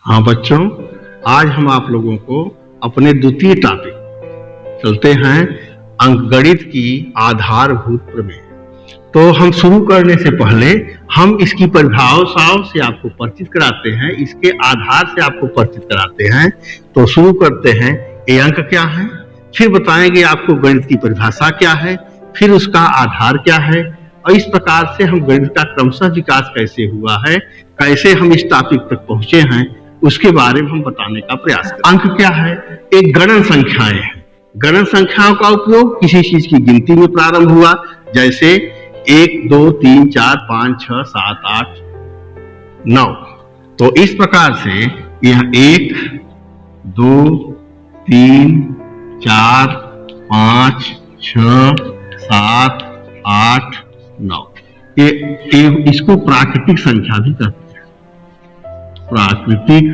हाँ बच्चों, आज हम आप लोगों को अपने द्वितीय टॉपिक चलते हैं अंकगणित की आधारभूत प्रमेय। तो हम शुरू करने से पहले हम इसकी परिभाषाओं से आपको परिचित कराते हैं, इसके आधार से आपको परिचित कराते हैं। तो शुरू करते हैं, ये अंक क्या है, फिर बताएंगे आपको गणित की परिभाषा क्या है, फिर उसका आधार क्या है, और इस प्रकार से हम गणित का क्रमशः विकास कैसे हुआ है, कैसे हम इस टॉपिक तक पहुंचे हैं, उसके बारे में हम बताने का प्रयास करें। अंक क्या है? एक गणन संख्याएं है। गणन संख्याओं का उपयोग किसी चीज की गिनती में प्रारंभ हुआ, जैसे 1 2 3 4 5 6 7 8 9। तो इस प्रकार से यह 1 2 3 4 5 6 7 8 9, ये इसको प्राकृतिक संख्या भी कहते हैं। प्राकृतिक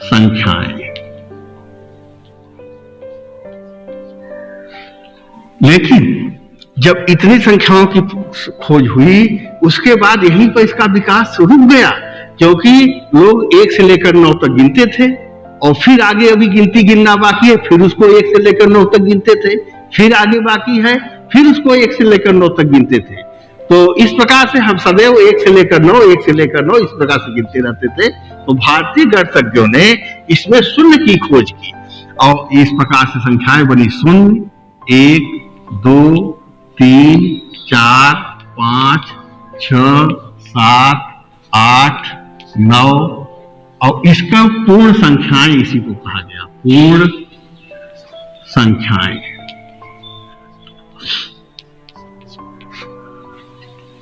संख्याएं। लेकिन जब इतनी संख्याओं की खोज हुई, उसके बाद यहीं पर इसका विकास रुक गया, क्योंकि लोग 1 से लेकर 9 तक गिनते थे, और फिर आगे अभी गिनती गिनना बाकी है, फिर उसको 1 से लेकर 9 तक गिनते थे, फिर आगे बाकी है, फिर उसको 1 से लेकर 9 तक गिनते थे। तो इस प्रकार से हम सदैव 1 से लेकर 9 1 से लेकर 9 इस प्रकार से गिनते रहते थे। तो भारतीय गणितज्ञों ने इसमें शून्य की खोज की, और इस प्रकार से संख्याएं बनी 0 1 2 3 4 5 6 7 8 9, और इसका पूर्ण संख्याएं इसी को कहा गया, पूर्ण संख्याएं।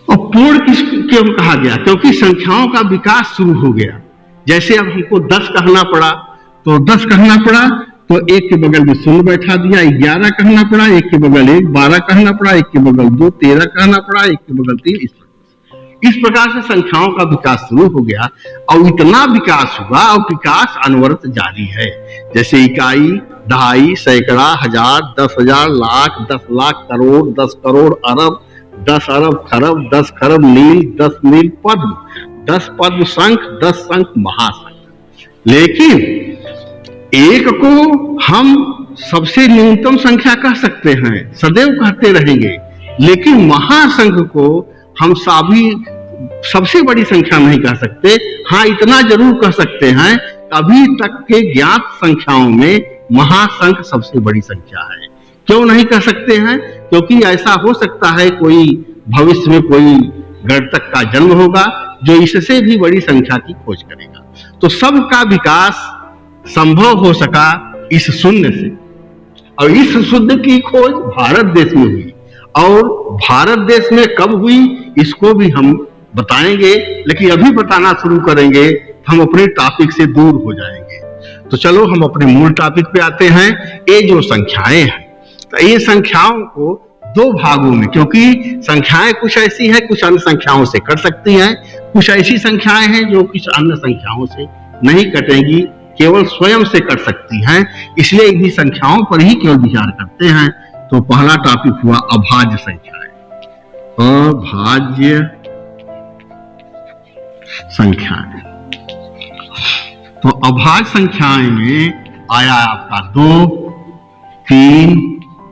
और पूर्ण किस क्यों कहा गया? क्योंकि संख्याओं का विकास शुरू हो गया। जैसे अब हमको 10 कहना पड़ा, तो 10 कहना पड़ा तो 1 के बगल में 0 बैठा दिया, 11 कहना पड़ा, 1 के बगल 1, 12 कहना पड़ा, 1 के बगल 2, 13 कहना पड़ा, 1 के बगल 3। इस प्रकार से संख्याओं का विकास शुरू हो गया, और इतना विकास हुआ, और विकास अनवरत जारी है। जैसे इकाई, दहाई, सैकड़ा, हजार, 10,000, लाख, 10 लाख, करोड़, 10 करोड़, अरब, 10 अरब, खरब, 10 खरब, नील, 10 नील, पद्म, 10 पद्म शंख, 10 शंख महाशंख। लेकिन एक को हम सबसे न्यूनतम संख्या कह सकते हैं, सदैव कहते रहेंगे, लेकिन महाशंख को हम सबसे बड़ी संख्या नहीं कह सकते। हाँ, इतना जरूर कह सकते हैं, अभी तक के ज्ञात संख्याओं में महाशंख सबसे बड़ी संख्या है। क्यों नहीं कह सकते हैं? क्योंकि ऐसा हो सकता है कोई भविष्य में कोई गणितज्ञ का जन्म होगा जो इससे भी बड़ी संख्या की खोज करेगा। तो सबका विकास संभव हो सका इस शून्य से, और इस शून्य की खोज भारत देश में हुई। और भारत देश में कब हुई इसको भी हम बताएंगे, लेकिन अभी बताना शुरू करेंगे हम अपने टॉपिक से दूर हो जाएंगे। तो चलो हम अपने मूल टॉपिक पे आते हैं। ये जो संख्याएं हैं, तो ये संख्याओं को 2 भागों में, क्योंकि संख्याएं कुछ ऐसी हैं, कुछ अन्य संख्याओं से कट सकती हैं, कुछ ऐसी संख्याएं हैं जो कुछ अन्य संख्याओं से नहीं कटेंगी, केवल स्वयं से कट सकती हैं। इसलिए इन्हीं संख्याओं पर ही केवल विचार करते हैं। तो पहला टॉपिक हुआ अभाज्य संख्याएं। अभाज्य संख्याएं। तो अभाज्य संख्याएं में आया आपका 2 3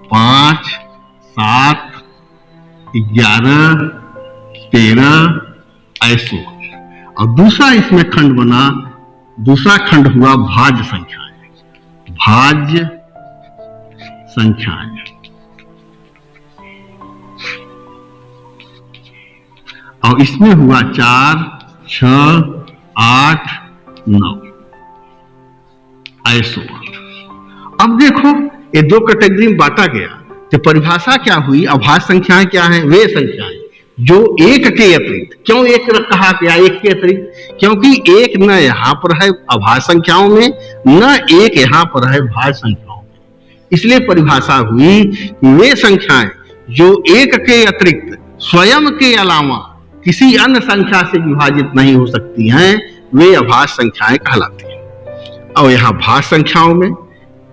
5 7 11 13 ऐसे। और दूसरा इसमें खंड बना, दूसरा खंड हुआ भाज्य संख्याएं। भाज्य संख्याएं। और इसमें हुआ 4 6 8 9 ऐसो। अब देखो, ये 2 कैटेगरी में बांटा गया। तो परिभाषा क्या हुई? अभाज्य संख्याएं क्या हैं? वे संख्याएं जो 1 के अतिरिक्त, क्यों 1 कहा गया 1 के अतिरिक्त? क्योंकि 1 न यहां पर है अभाज्य संख्याओं में, न 1 यहां पर है भाज्य संख्याओं में। इसलिए परिभाषा हुई कि वे संख्याएं जो 1 के अतिरिक्त स्वयं के अलावा किसी अन्य संख्या से विभाजित नहीं हो सकती हैं, वे अभाज्य संख्याएं कहलाती हैं। और यहां भाज्य संख्याओं में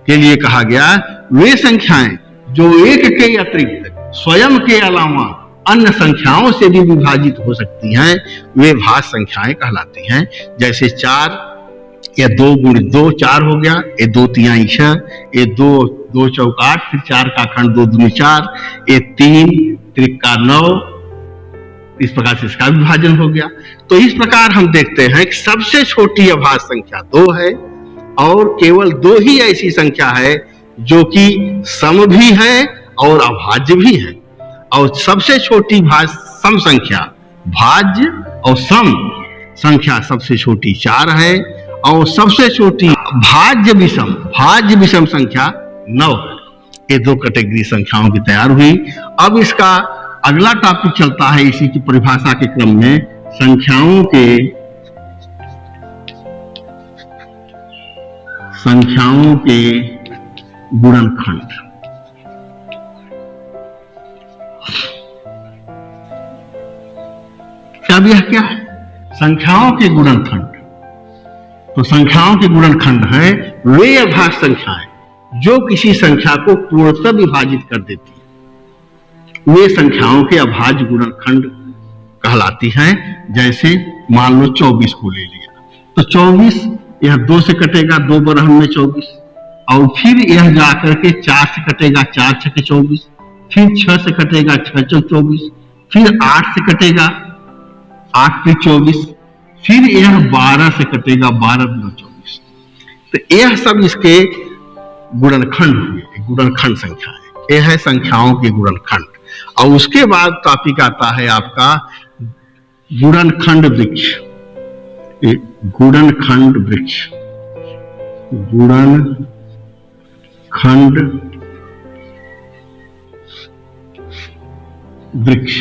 के लिए कहा गया वे संख्याएं जो 1 के अतिरिक्त स्वयं के अलावा अन्य संख्याओं से भी विभाजित हो सकती हैं, वे भाज्य संख्याएं कहलाती हैं। जैसे 4 या 2 गुणित 2 4 हो गया, ये 2 तिहाई 6, ये 2 चौक 8, फिर 4 का खंड 2 दूनी 4, ये 3 त्रिका 9, इस प्रकार से इसका विभाजन हो गया। तो इस प्रकार हम देखते हैं कि सबसे छोटी अभाज्य संख्या 2 है और केवल 2 ही ऐसी संख्या है जो कि सम भी है और अभाज्य भी है। और सबसे छोटी भाज्य सम संख्या, भाज्य और सम संख्या सबसे छोटी 4 है और सबसे छोटी भाज्य विषम संख्या 9 है। ये 2 कैटेगरी संख्याओं की तैयार हुई। अब इसका अगला टॉपिक चलता है इसी की परिभाषा के क्रम में, संख्याओं के गुणनखंड। अब यह क्या है? संख्याओं के गुणनखंड। तो संख्याओं के गुणनखंड है वे अभाज्य संख्याएं जो किसी संख्या को पूर्णतः विभाजित कर देती है, वे संख्याओं के अभाज्य गुणनखंड कहलाती हैं। जैसे मान लो 24 को ले लिया, तो 24 यह 2 से कटेगा, 2 बरहम में 24, और फिर यह जाकर के 4 से कटेगा, 4 छके 24, फिर 6 से कटेगा, 6 चौक 24, फिर 8 से कटेगा, 8 पे 24, फिर यह 12 से कटेगा, 12 दूना 24। तो यह सब इसके गुणनखंड हुए, गुणनखंड संख्या है। यह है संख्याओं के गुणनखंड। और उसके बाद टॉपिक आता है आपका गुणनखंड वृक्ष। गुणनखंड वृक्ष, गुणनखंड वृक्ष।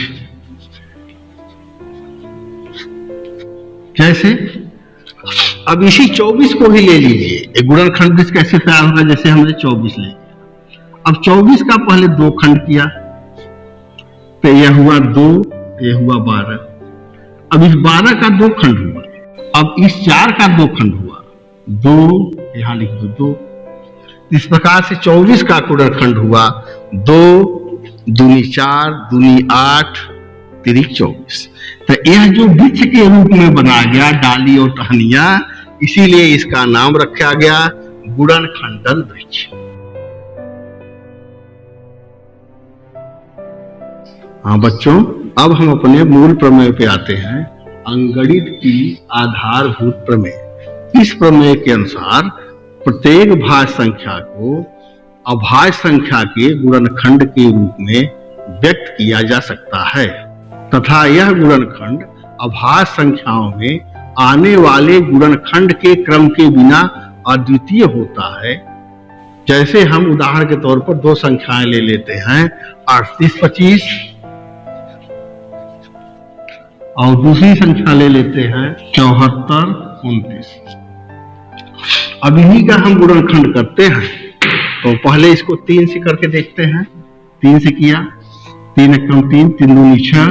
जैसे अब इसी 24 को ही ले लीजिए, एक गुणनखंड वृक्ष कैसे तैयार होगा? जैसे हमने 24 ले लिया, अब 24 का पहले 2 खंड किया, तो यह हुआ 2, यह हुआ 12। अब इस 12 का 2 खंड हुआ, अब इस 4 का 2 खंड हुआ, 2, यहां लिख दो 2। इस प्रकार से 24 का गुणनखंड हुआ 2 दूनी 4, दूनी 8, तिरिक 24। तो यह जो वृक्ष के रूप में बना गया, डाली और टहनियां, इसीलिए इसका नाम रखा गया गुणनखंडन वृक्ष। हाँ बच्चों, अब हम अपने मूल प्रमेय पे आते हैं, अंगणित की आधारभूत प्रमेय। इस प्रमेय के अनुसार प्रत्येक भाज्य संख्या को अभाज्य संख्या के गुणनखंड के रूप में व्यक्त किया जा सकता है तथा यह गुणनखंड अभाज्य संख्याओं में आने वाले गुणनखंड के क्रम के बिना अद्वितीय होता है। जैसे हम उदाहरण के तौर पर 2 संख्याएं ले लेते हैं, 38-25, और दूसरी संख्या ले लेते हैं 74-29। अब इन्हीं का हम गुणनखंड करते हैं। तो पहले इसको 3 से करके देखते हैं। 3 से किया, 3 एकम 3, 3 दूनी 6,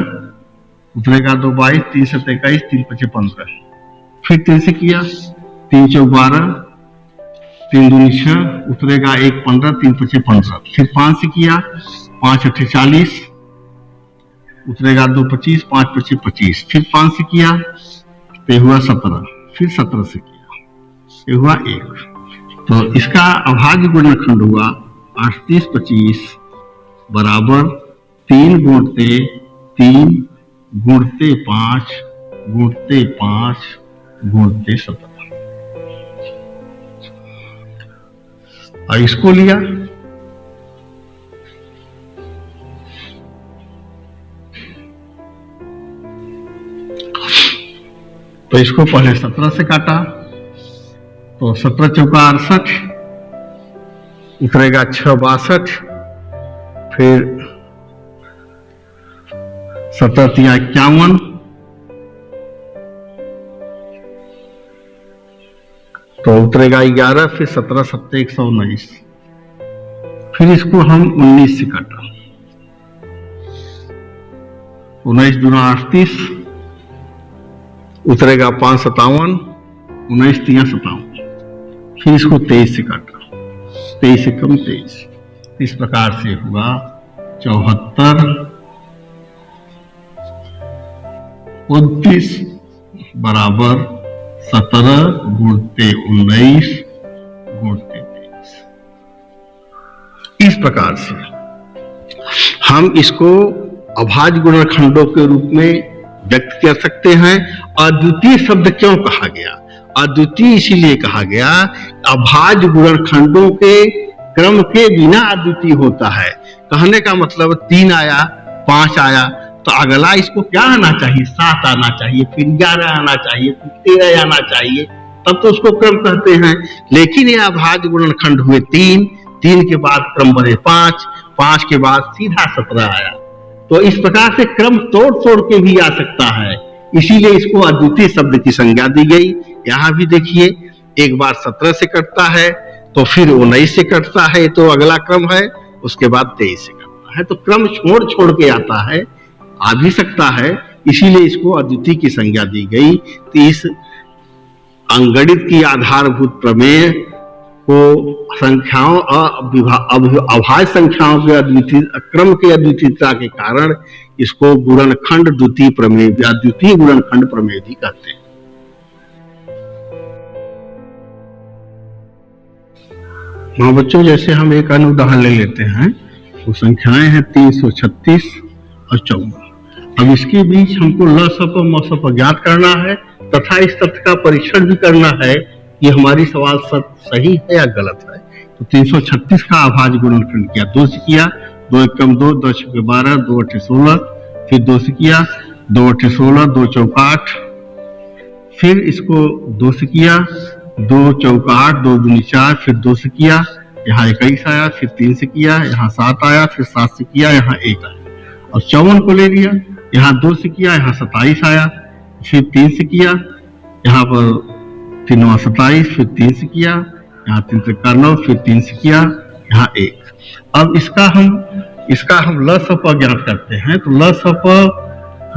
उतरेगा 2 22, 3 से 21, 3 पचे 15। फिर 3 से किया, 3 चौक 12, 3 दूनी 6, उतरेगा 1 15, 3 पचे 15। फिर 5 से किया, 5 अठे 40, उतरेगा 2 25, 5 पचे 25। फिर 5 से किया तो हुआ 17, फिर 17 से किया ये हुआ 1। तो इसका अभाज्य गुणनखंड हुआ 38-25 बराबर 3 गुणते 3 गुणते 5 गुणते 5 गुणते 17। और इसको लिया, तो इसको पहले 17 से काटा, तो 17 चौका 68, उतरेगा 6 62, फिर 17 तिया 51, तो उतरेगा 11, फिर 17 7 119। फिर इसको हम 19 से काटा, 19 दूना 38, उतरेगा 5 57, 19 तिया 57। फिर इसको 23 से काटा, 23 से कम 23। इस प्रकार से हुआ 74 29 बराबर 17 गुणते 19 गुणते 23। इस प्रकार से हम इसको अभाज्य गुणनखंडों के रूप में व्यक्त कर सकते हैं। अद्वितीय शब्द क्यों कहा गया? अद्वितीय इसीलिए कहा गया, अभाज्य गुणनखंडों के क्रम के बिना अद्वितीय होता है। कहने का मतलब 3 आया, 5 आया, तो अगला इसको क्या आना चाहिए? 7 आना चाहिए, फिर 11 आना चाहिए, फिर 13 आना चाहिए, तब तो उसको क्रम कहते हैं। लेकिन यह अभाज्य गुणनखंड हुए 3, 3 के बाद क्रम बढ़े 5, 5 के बाद सीधा 17 आया। तो इस प्रकार से क्रम तोड़ तोड़ के भी आ सकता है, इसीलिए इसको अद्वितीय शब्द की संज्ञा दी गई। यहाँ भी देखिए, एक बार 17 से कटता है, तो फिर 19 से कटता है, तो अगला क्रम है, उसके बाद 23 से कटता है, तो क्रम छोड़ छोड़ के आता है, आ भी सकता है, इसीलिए इसको अद्वितीय की संज्ञा दी गई। तो इस अंगणित की आधारभूत प्रमेय को संख्याओं अभाज्य संख्याओं के अद्वितीय क्रम के अद्वितीयता के कारण इसको गुणनखंड द्वितीय प्रमेय या द्वितीय गुणनखंड प्रमेय भी कहते हैं। हाँ बच्चों, जैसे हम एक अन्य उदाहरण ले लेते हैं, वो संख्याएं हैं 336 और 54। अब इसके बीच हमको लसप और मसप ज्ञात करना है तथा इस तथ्य का परीक्षण भी करना है कि हमारी सवाल सही है या गलत है। तो 336 का अभाज्य गुणनखंड किया, 2 से किया, 2 एकम 2, 2 छके 12, 2 अठे 16, फिर 2 से किया, 2 अठे 16, 2 चौका 8, फिर इसको 2 से किया, 2 चौका 8, 2 दूनी 4, फिर 2 से किया, यहाँ 21 आया, फिर 3 से किया, यहाँ 7 आया, फिर 7 से किया, यहाँ 1 आया। और 54 को ले लिया, यहाँ 2 से किया, यहाँ 27 आया, फिर 3 से किया, यहाँ पर 3 27, फिर 3 से किया, यहाँ 3 से 9, फिर 3 से किया, यहाँ 1। अब इसका हम लसप ज्ञात करते हैं। तो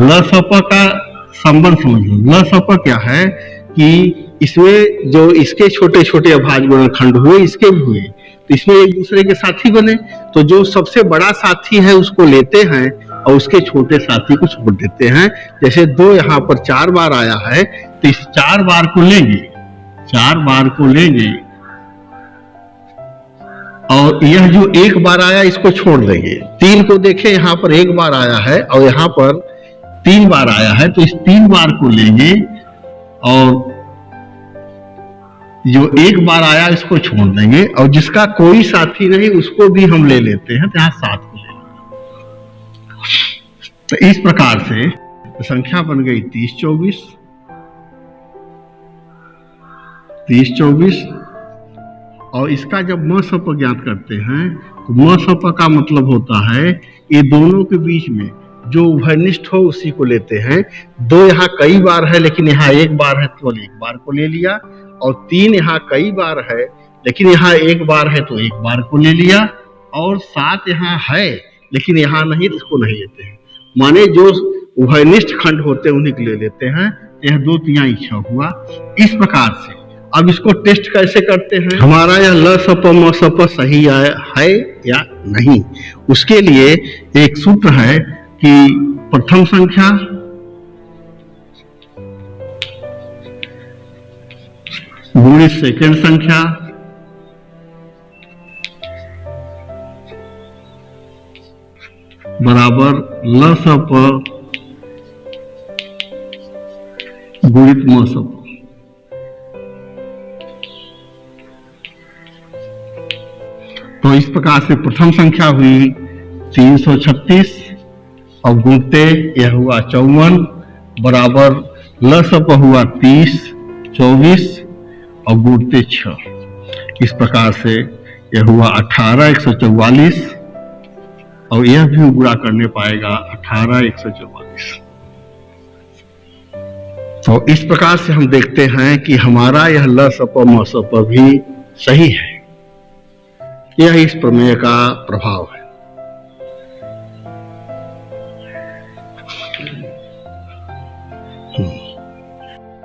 लसप का संबंध समझ लो। लसप क्या है कि इसमें जो इसके छोटे छोटे अभाज्य गुणनखंड हुए, इसके भी हुए, तो इसमें एक दूसरे के साथी बने, तो जो सबसे बड़ा साथी है उसको लेते हैं और उसके छोटे साथी को छोड़ देते हैं। जैसे 2 यहाँ पर 4 बार आया है, तो इस 4 बार को लेंगे, 4 बार को लेंगे, और यह जो 1 बार आया इसको छोड़ देंगे। 3 को देखें, यहाँ पर 1 बार आया है और यहाँ पर 3 बार आया है, तो इस 3 बार को लेंगे और जो 1 बार आया इसको छोड़ देंगे, और जिसका कोई साथी नहीं उसको भी हम ले लेते हैं, तो यहाँ 7 को ले लेंगे। तो इस प्रकार से संख्या बन गई 30-24, 30-24। और इसका जब मसप ज्ञात करते हैं, तो मसप का मतलब होता है ये दोनों के बीच में जो उभयनिष्ठ हो उसी को लेते हैं। 2 यहाँ कई बार है लेकिन यहाँ 1 बार है, तो 1 बार को ले लिया, और 3 यहाँ कई बार है लेकिन यहाँ 1 बार है, तो 1 बार को ले लिया, और 7 यहाँ है लेकिन यहाँ नहीं, तो इसको नहीं लेते हैं। माने जो उभयनिष्ठ खंड होते हैं उन्हीं को ले लेते हैं। यह 2/3 हुआ। इस प्रकार से अब इसको टेस्ट कैसे करते हैं, हमारा यह लसप मसप सही है या नहीं। उसके लिए एक सूत्र है कि प्रथम संख्या गुणित सेकंड संख्या बराबर लसप गुणित मसप। तो इस प्रकार से प्रथम संख्या हुई 336 और गुणते यह हुआ 54 बराबर लसप हुआ 30, 24 और गुणते 6। इस प्रकार से यह हुआ 18, 144, और यह भी गुणा करने पाएगा 18, 144। तो इस प्रकार से हम देखते हैं कि हमारा यह लसप मसप भी सही है। यह इस प्रमेय का प्रभाव है।